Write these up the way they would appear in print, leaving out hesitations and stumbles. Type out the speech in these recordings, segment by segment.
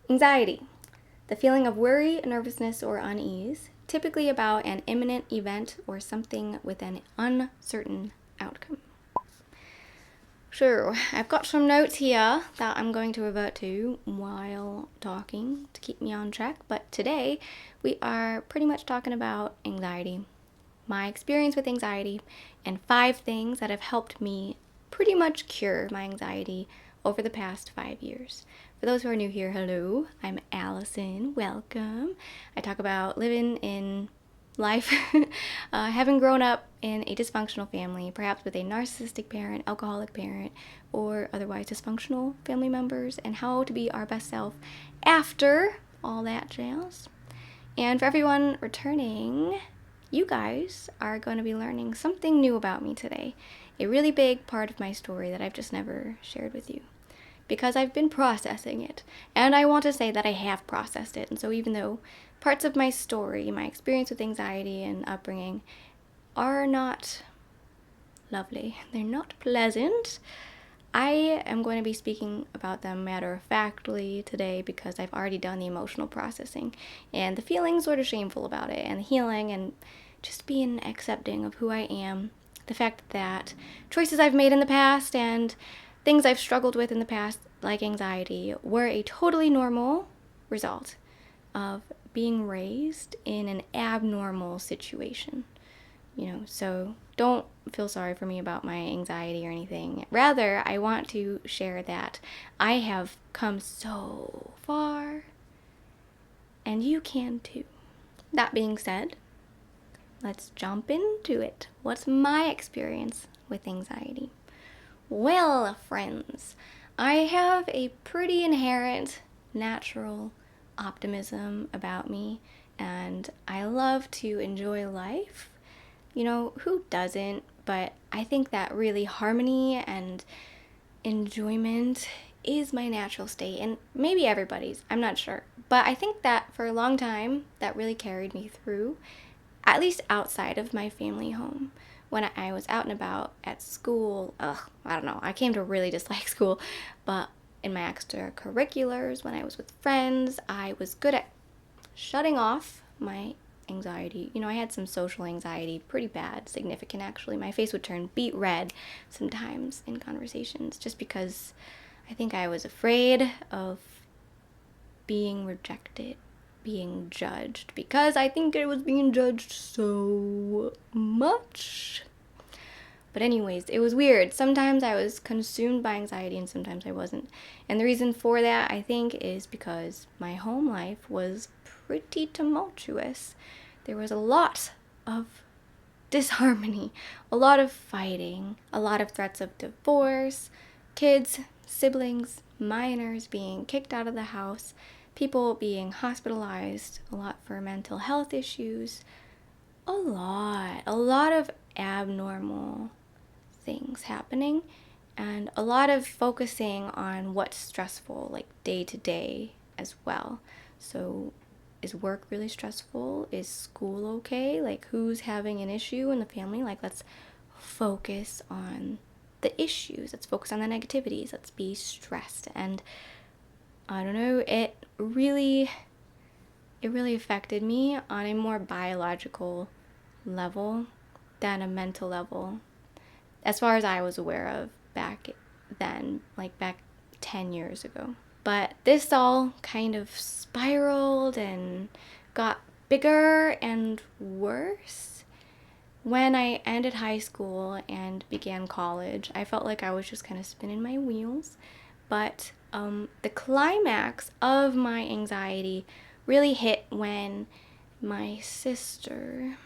Anxiety, the feeling of worry, nervousness, or unease, typically about an imminent event or something with an uncertain outcome. So, I've got some notes here that I'm going to revert to while talking to keep me on track, but today we are pretty much talking about anxiety, my experience with anxiety, and 5 things that have helped me pretty much cure my anxiety over the past 5 years. For those who are new here, hello, I'm Allisun, welcome. I talk about living in life, having grown up in a dysfunctional family, perhaps with a narcissistic parent, alcoholic parent, or otherwise dysfunctional family members, and how to be our best self after all that jazz. And for everyone returning, you guys are going to be learning something new about me today, a really big part of my story that I've just never shared with you, because I've been processing it, and I want to say that I have processed it. And so even though parts of my story, my experience with anxiety and upbringing are not lovely, they're not pleasant, I am going to be speaking about them matter-of-factly today because I've already done the emotional processing and the feeling sort of shameful about it, and the healing, and just being accepting of who I am, the fact that choices I've made in the past and things I've struggled with in the past, like anxiety, were a totally normal result of being raised in an abnormal situation. So don't feel sorry for me about my anxiety or anything. Rather, I want to share that I have come so far, and you can too. That being said, let's jump into it. What's my experience with anxiety? Well, friends, I have a pretty inherent, natural optimism about me, and I love to enjoy life. Who doesn't? But I think that really harmony and enjoyment is my natural state, and maybe everybody's, I'm not sure. But I think that for a long time, that really carried me through, at least outside of my family home. When I was out and about at school, I don't know, I came to really dislike school, but in my extracurriculars, when I was with friends, I was good at shutting off my anxiety. I had some social anxiety, pretty bad, significant actually. My face would turn beet red sometimes in conversations, just because I think I was afraid of being rejected, being judged, because I think I was being judged so much. But anyways, it was weird. Sometimes I was consumed by anxiety and sometimes I wasn't. And the reason for that, I think, is because my home life was pretty tumultuous. There was a lot of disharmony, a lot of fighting, a lot of threats of divorce, kids, siblings, minors being kicked out of the house, people being hospitalized, a lot for mental health issues, a lot of abnormal things happening, and a lot of focusing on what's stressful, like day to day as well. So is work really stressful? Is school okay? Like, who's having an issue in the family? Like, let's focus on the issues. Let's focus on the negativities. Let's be stressed. And I don't know, it really affected me on a more biological level than a mental level, as far as I was aware of back then, like back 10 years ago. But this all kind of spiraled and got bigger and worse when I ended high school and began college. I felt like I was just kind of spinning my wheels. But the climax of my anxiety really hit when my sister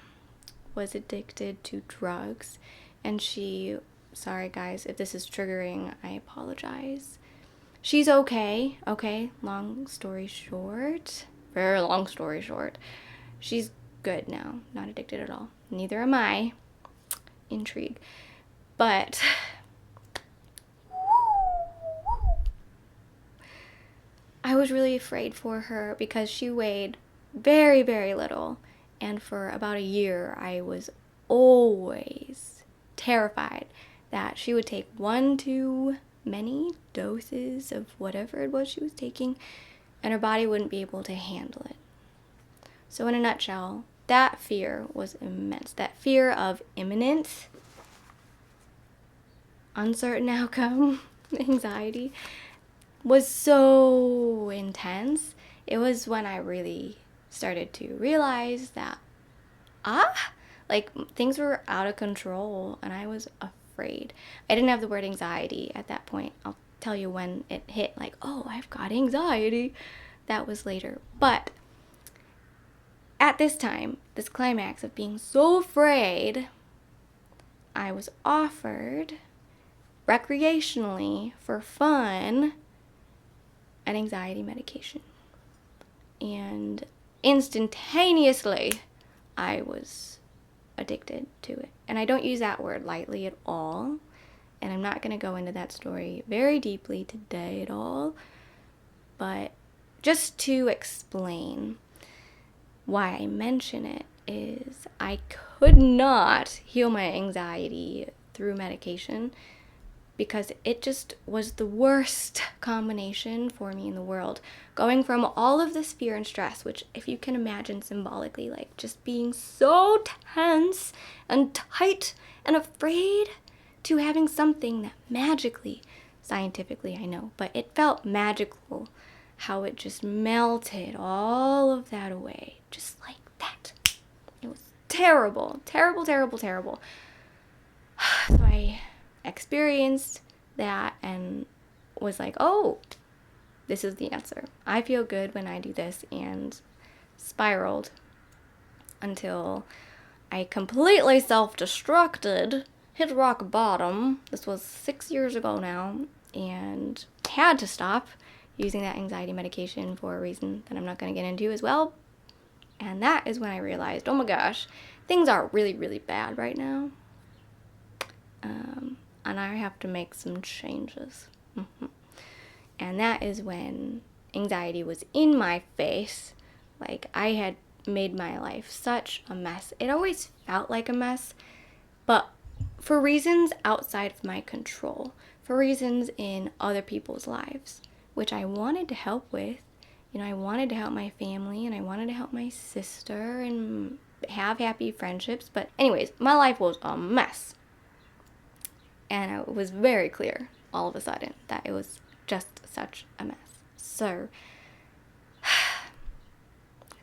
was addicted to drugs, and sorry guys, if this is triggering, I apologize. She's okay, very long story short, she's good now, not addicted at all. Neither am I. Intrigue. But I was really afraid for her because she weighed very, very little. And for about a year, I was always terrified that she would take one too many doses of whatever it was she was taking, and her body wouldn't be able to handle it. So in a nutshell, that fear was immense. That fear of imminent, uncertain outcome, anxiety, was so intense. It was when I really started to realize that, like, things were out of control and I was afraid. I didn't have the word anxiety at that point. I'll tell you when it hit, like, oh, I've got anxiety. That was later. But at this time, this climax of being so afraid, I was offered recreationally for fun an anxiety medication. And instantaneously, I was addicted to it. And I don't use that word lightly at all. And I'm not going to go into that story very deeply today at all. But just to explain why I mention it is I could not heal my anxiety through medication because it just was the worst combination for me in the world. Going from all of this fear and stress, which if you can imagine symbolically, like just being so tense and tight and afraid, to having something that magically, scientifically I know, but it felt magical how it just melted all of that away, just like that. It was terrible, terrible, terrible, terrible. So I experienced that and was like, oh, this is the answer. I feel good when I do this, and spiraled until I completely self-destructed, hit rock bottom. This was 6 years ago now, and had to stop using that anxiety medication for a reason that I'm not going to get into as well. And that is when I realized, oh my gosh, things are really, really bad right now. And I have to make some changes. And that is when anxiety was in my face. Like, I had made my life such a mess. It always felt like a mess, but for reasons outside of my control, for reasons in other people's lives, which I wanted to help with. You know, I wanted to help my family, and I wanted to help my sister and have happy friendships. But anyways, my life was a mess. And it was very clear all of a sudden that it was just such a mess. So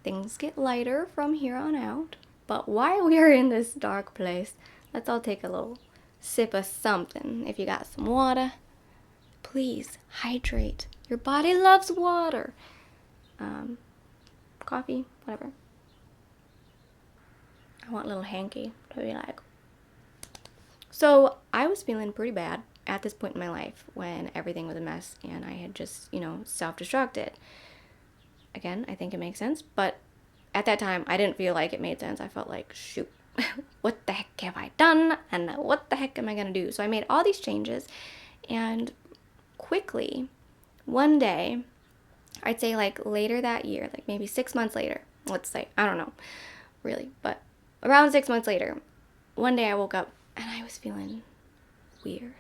things get lighter from here on out. But while we're in this dark place, let's all take a little sip of something. If you got some water, please hydrate. Your body loves water. Coffee, whatever. I want a little hanky to be like. So I was feeling pretty bad at this point in my life when everything was a mess and I had just, self-destructed. Again, I think it makes sense, but at that time I didn't feel like it made sense. I felt like, shoot, what the heck have I done? And what the heck am I going to do? So I made all these changes, and quickly, one day, I'd say like later that year, like maybe 6 months later, let's say, I don't know really, but around 6 months later, one day I woke up and I was feeling weird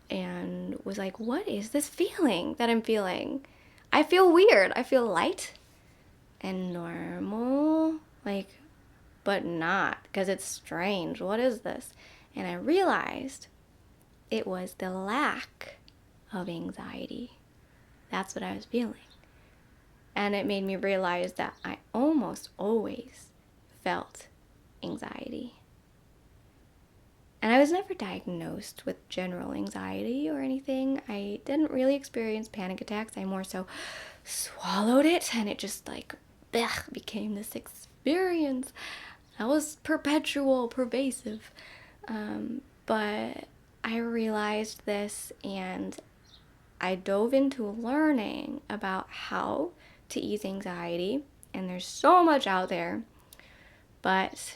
and was like, what is this feeling that I'm feeling? I feel weird. I feel light and normal, but not, because it's strange. What is this? And I realized it was the lack of anxiety. That's what I was feeling. And it made me realize that I almost always felt anxiety. And I was never diagnosed with general anxiety or anything. I didn't really experience panic attacks. I more so swallowed it, and it just became this experience that was perpetual, pervasive. But I realized this, and I dove into learning about how to ease anxiety. And there's so much out there, but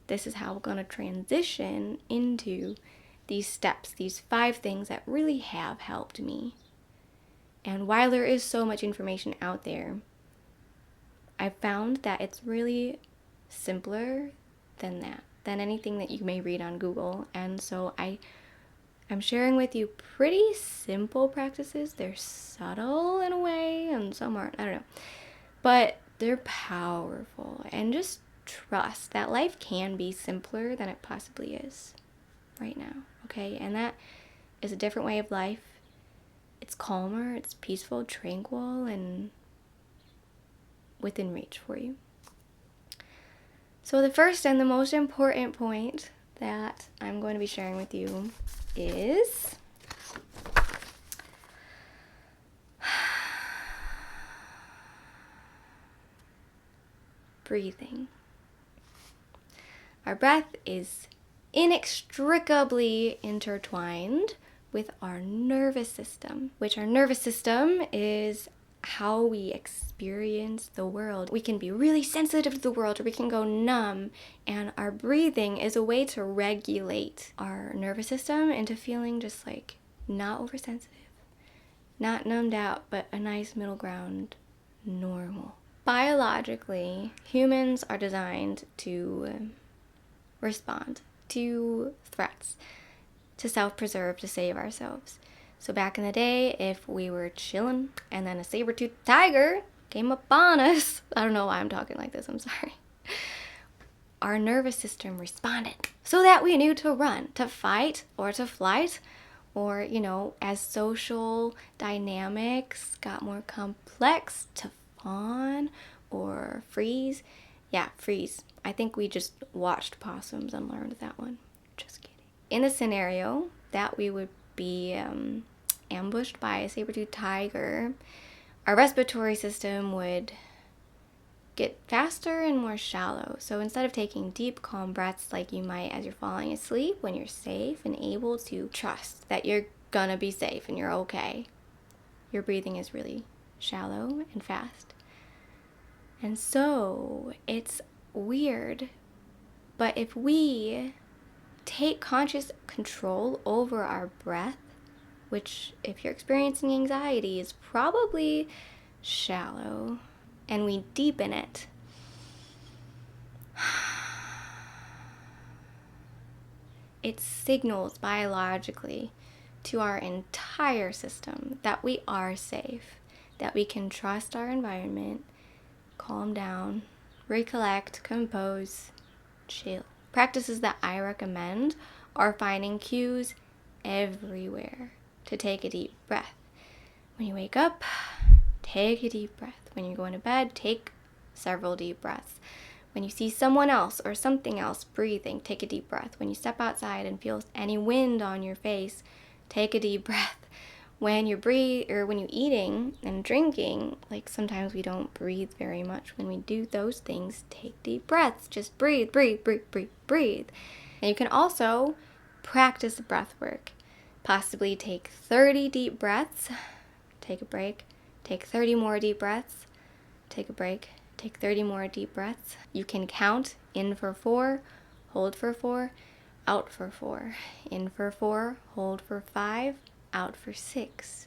this is how we're going to transition into these steps, these 5 things that really have helped me. And while there is so much information out there, I found that it's really simpler than that, than anything that you may read on Google. And so I'm sharing with you pretty simple practices. They're subtle in a way, and some aren't. I don't know. But they're powerful. And just trust that life can be simpler than it possibly is right now. Okay? And that is a different way of life. It's calmer, it's peaceful, tranquil, and within reach for you. So the first and the most important point that I'm going to be sharing with you is breathing. Our breath is inextricably intertwined with our nervous system, which our nervous system is how we experience the world. We can be really sensitive to the world, or we can go numb, and our breathing is a way to regulate our nervous system into feeling just like not oversensitive, not numbed out, but a nice middle ground, normal. Biologically, humans are designed to respond to threats, to self-preserve, to save ourselves. So back in the day, if we were chilling and then a saber-toothed tiger came up on us, I don't know why I'm talking like this, I'm sorry. Our nervous system responded so that we knew to run, to fight, or to flight, or, as social dynamics got more complex, to fawn or freeze. Yeah, freeze. I think we just watched possums and learned that one. Just kidding. In a scenario that we would be ambushed by a saber-toothed tiger, our respiratory system would get faster and more shallow. So instead of taking deep, calm breaths like you might as you're falling asleep, when you're safe and able to trust that you're gonna be safe and you're okay, your breathing is really shallow and fast. And so it's weird, but if we take conscious control over our breath, which if you're experiencing anxiety is probably shallow, and we deepen it, it signals biologically to our entire system that we are safe, that we can trust our environment, calm down, recollect, compose, chill. Practices that I recommend are finding cues everywhere to take a deep breath. When you wake up, take a deep breath. When you're going to bed, take several deep breaths. When you see someone else or something else breathing, take a deep breath. When you step outside and feel any wind on your face, take a deep breath. When you're when you're eating and drinking, like sometimes we don't breathe very much. When we do those things, take deep breaths. Just breathe, breathe, breathe, breathe, breathe. And you can also practice breath work. Possibly take 30 deep breaths, take a break, take 30 more deep breaths, take a break, take 30 more deep breaths. You can count in for 4, hold for 4, out for 4. In for 4, hold for 5, out for 6.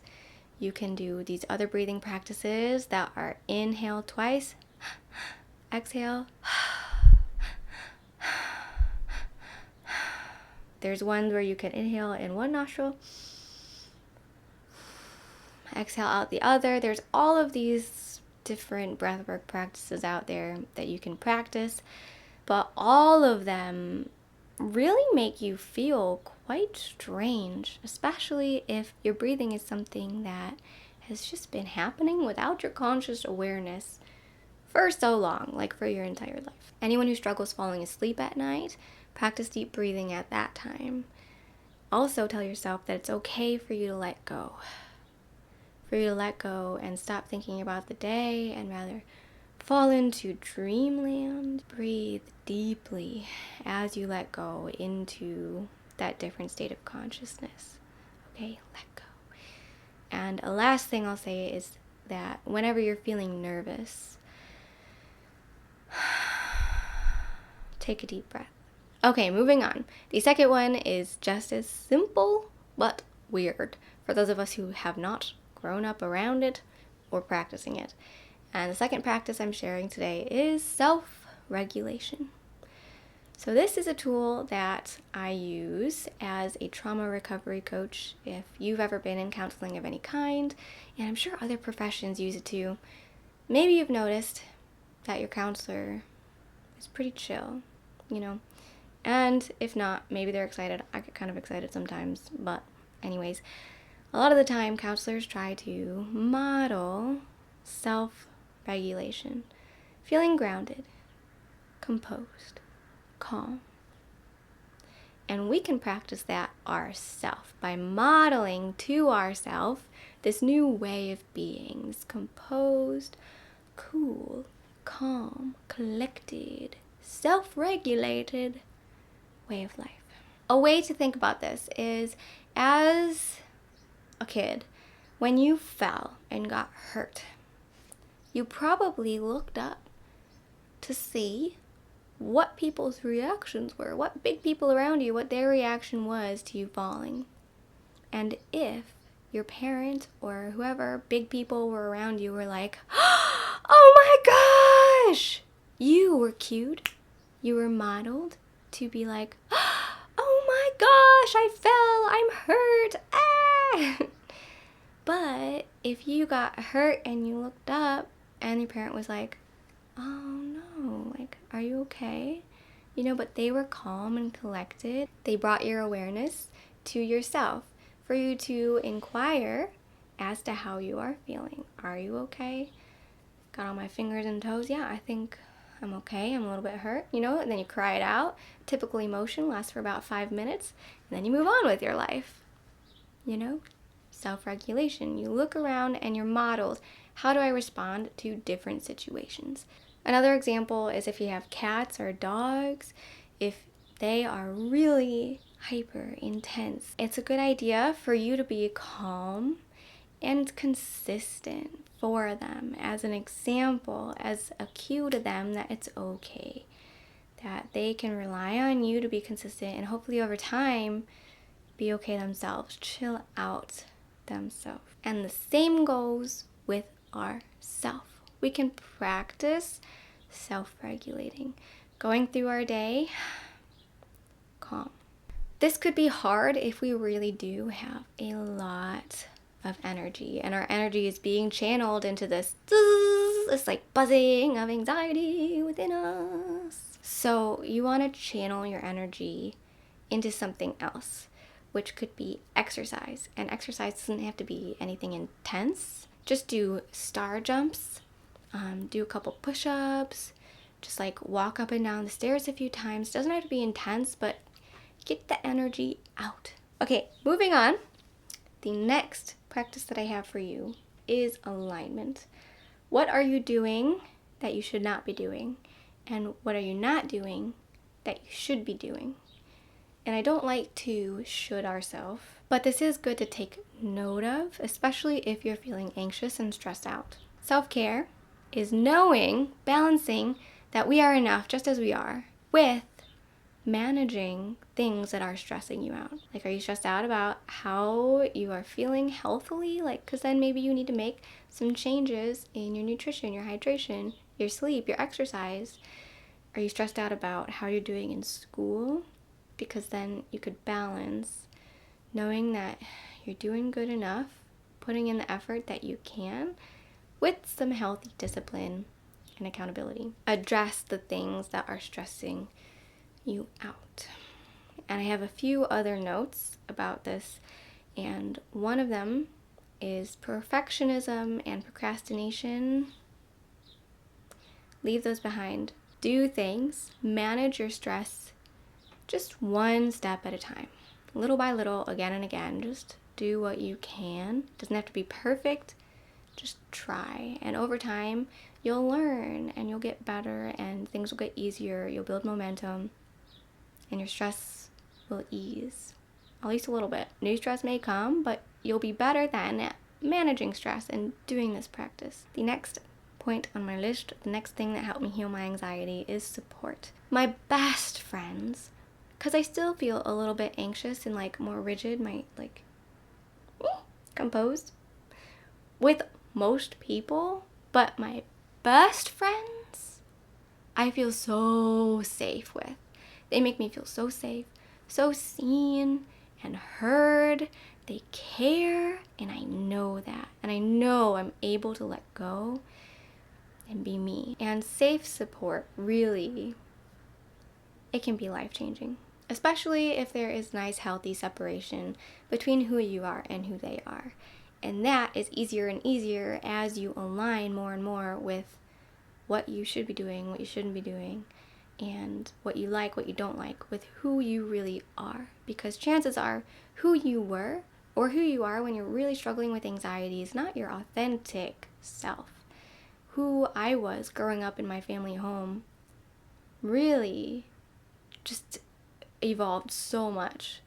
You can do these other breathing practices that are inhale twice, exhale. There's one where you can inhale in one nostril, exhale out the other. There's all of these different breathwork practices out there that you can practice, but all of them really make you feel quite strange, especially if your breathing is something that has just been happening without your conscious awareness for so long, like for your entire life. Anyone who struggles falling asleep at night, practice deep breathing at that time. Also tell yourself that it's okay for you to let go. For you to let go and stop thinking about the day and rather fall into dreamland. Breathe deeply as you let go into that different state of consciousness. Okay, let go. And a last thing I'll say is that whenever you're feeling nervous, take a deep breath. Okay, moving on. The second one is just as simple but weird for those of us who have not grown up around it or practicing it. And the second practice I'm sharing today is self-regulation. So this is a tool that I use as a trauma recovery coach. If you've ever been in counseling of any kind, and I'm sure other professions use it too, maybe you've noticed that your counselor is pretty chill, you know? And if not, maybe they're excited. I get kind of excited sometimes, but anyways, a lot of the time counselors try to model self-regulation, feeling grounded, composed, calm. And we can practice that ourselves by modeling to ourselves this new way of being, this composed, cool, calm, collected, self-regulated way of life. A way to think about this is, as a kid, when you fell and got hurt, you probably looked up to see what people's reactions were, what big people around you, what their reaction was to you falling. And if your parent or whoever, big people were around you, were like, oh my gosh, you were cued, you were modeled to be like, oh my gosh, I fell, I'm hurt, ah! But if you got hurt and you looked up and your parent was like, oh no, like, are you okay? You know, but they were calm and collected. They brought your awareness to yourself for you to inquire as to how you are feeling. Are you okay? Got all my fingers and toes. Yeah, I think I'm okay. I'm a little bit hurt, you know, and then you cry it out. Typical emotion lasts for about 5 minutes, and then you move on with your life, you know? Self-regulation. You look around and you're modeled. How do I respond to different situations? Another example is if you have cats or dogs, if they are really hyper intense, it's a good idea for you to be calm and consistent for them as an example, as a cue to them that it's okay, that they can rely on you to be consistent and hopefully over time be okay themselves, chill out themselves. And the same goes with ourself. We can practice self-regulating, going through our day calm. This could be hard if we really do have a lot of energy and our energy is being channeled into this like buzzing of anxiety within us. So you want to channel your energy into something else, which could be exercise. And exercise doesn't have to be anything intense. Just do star jumps, do a couple push-ups, just like walk up and down the stairs a few times. Doesn't have to be intense, but get the energy out. Okay, moving on. The next practice that I have for you is alignment. What are you doing that you should not be doing? And what are you not doing that you should be doing? And I don't like to should ourselves, but this is good to take note of, especially if you're feeling anxious and stressed out. Self-care is knowing, balancing that we are enough just as we are with managing things that are stressing you out. Like, are you stressed out about how you are feeling healthily? Like, because then maybe you need to make some changes in your nutrition, your hydration, your sleep, your exercise. Are you stressed out about how you're doing in school? Because then you could balance knowing that you're doing good enough, putting in the effort that you can with some healthy discipline and accountability. Address the things that are stressing you out. And I have a few other notes about this, and one of them is perfectionism and procrastination. Leave those behind. Do things, manage your stress just one step at a time, little by little, again and again. Just do what you can. Doesn't have to be perfect, just try, and over time you'll learn and you'll get better and things will get easier. You'll build momentum and your stress will ease, at least a little bit. New stress may come, but you'll be better than at managing stress and doing this practice. The next point on my list, the next thing that helped me heal my anxiety is support. My best friends, because I still feel a little bit anxious and like more rigid, composed with most people, but my best friends I feel so safe with. They make me feel so safe, so seen and heard. They care, and I know that. And I know I'm able to let go and be me. And safe support, really, it can be life-changing. Especially if there is nice, healthy separation between who you are and who they are. And that is easier and easier as you align more and more with what you should be doing, what you shouldn't be doing, and what you like, what you don't like, with who you really are. Because chances are who you were or who you are when you're really struggling with anxiety is not your authentic self. Who I was growing up in my family home really just evolved so much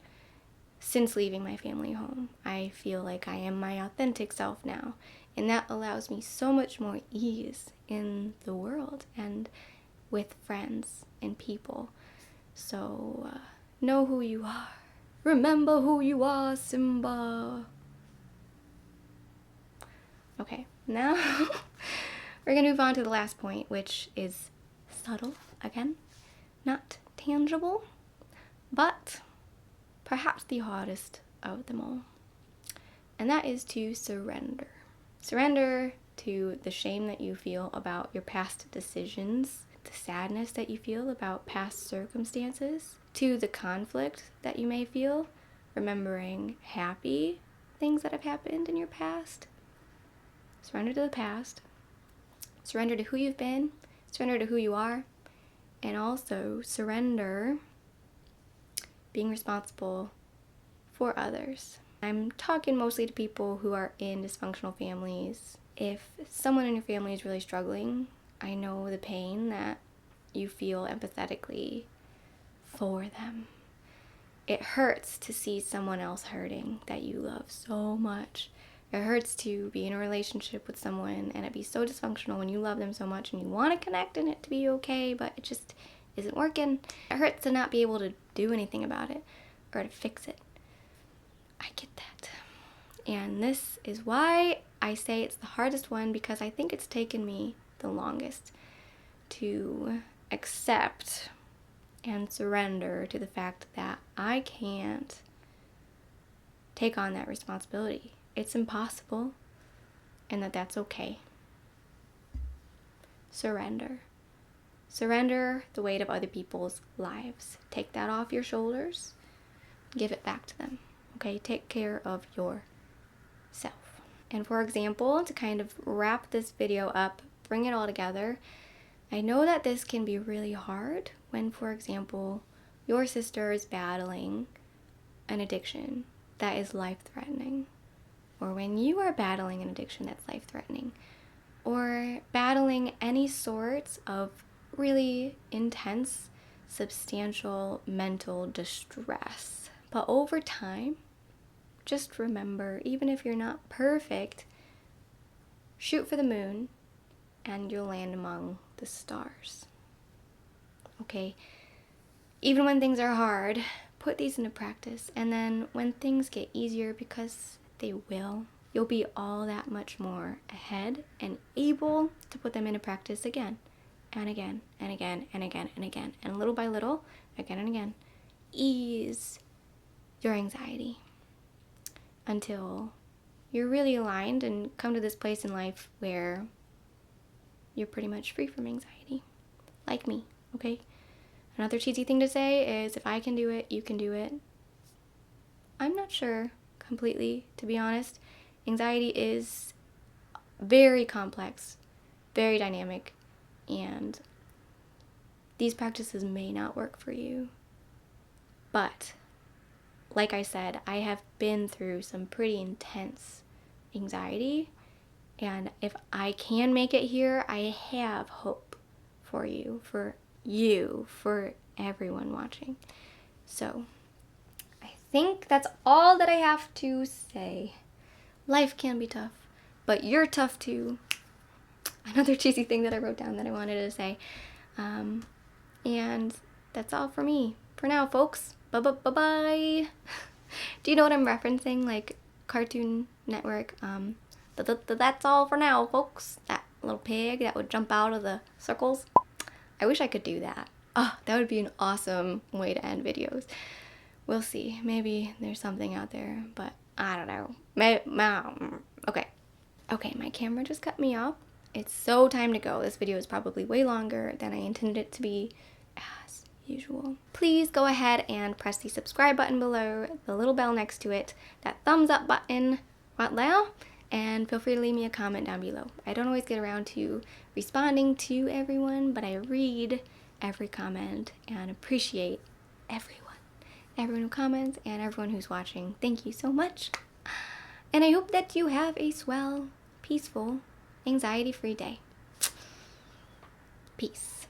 since leaving my family home. I feel like I am my authentic self now, and that allows me so much more ease in the world and with friends and people. So know who you are. Remember who you are, Simba. Okay, now we're gonna move on to the last point, which is subtle again, not tangible, but perhaps the hardest of them all. And that is to surrender. Surrender to the shame that you feel about your past decisions, the sadness that you feel about past circumstances, to the conflict that you may feel, remembering happy things that have happened in your past. Surrender to the past. Surrender to who you've been. Surrender to who you are. And also surrender being responsible for others. I'm talking mostly to people who are in dysfunctional families. If someone in your family is really struggling, I know the pain that you feel empathetically for them. It hurts to see someone else hurting that you love so much. It hurts to be in a relationship with someone and it be so dysfunctional when you love them so much and you want to connect and it to be okay, but it just isn't working. It hurts to not be able to do anything about it or to fix it. I get that. And this is why I say it's the hardest one, because I think it's taken me the longest to accept and surrender to the fact that I can't take on that responsibility. It's impossible, and that's okay. Surrender. Surrender the weight of other people's lives. Take that off your shoulders. Give it back to them. Okay? Take care of yourself. And for example, to kind of wrap this video up, bring it all together, I know that this can be really hard when, for example, your sister is battling an addiction that is life-threatening, or when you are battling an addiction that's life-threatening, or battling any sorts of really intense, substantial mental distress. But over time, just remember, even if you're not perfect, shoot for the moon and you'll land among the stars. Okay? Even when things are hard, put these into practice. And then when things get easier, because they will, you'll be all that much more ahead and able to put them into practice again and again and again and again and again. And little by little, again and again, ease your anxiety until you're really aligned and come to this place in life where you're pretty much free from anxiety. Like me, okay? Another cheesy thing to say is, if I can do it, you can do it. I'm not sure completely, to be honest. Anxiety is very complex, very dynamic, and these practices may not work for you. But like I said, I have been through some pretty intense anxiety, and if I can make it here, I have hope for you, for everyone watching. So I think that's all that I have to say. Life can be tough, but you're tough too. Another cheesy thing that I wrote down that I wanted to say. And that's all for me for now, folks. Bye-bye. Do you know what I'm referencing? Like Cartoon Network. That's all for now, folks. That little pig that would jump out of the circles. I wish I could do that. Oh, that would be an awesome way to end videos. We'll see. Maybe there's something out there, but I don't know. Okay. Okay, my camera just cut me off. It's so time to go. This video is probably way longer than I intended it to be, as usual. Please go ahead and press the subscribe button below, the little bell next to it, that thumbs up button right there, and feel free to leave me a comment down below. I don't always get around to responding to everyone, but I read every comment and appreciate everyone who comments and everyone who's watching. Thank you so much. And I hope that you have a swell, peaceful, anxiety-free day. Peace.